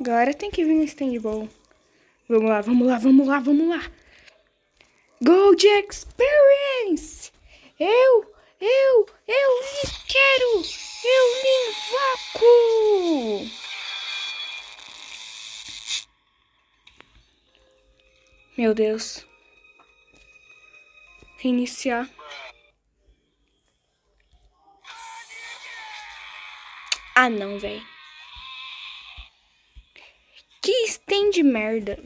Agora tem que vir um standball. Vamos lá, vamos lá, vamos lá, vamos lá. Gold Experience! Eu lhe quero! Eu lhe invoco! Meu Deus. Reiniciar. Ah, não, velho. Que stand merda.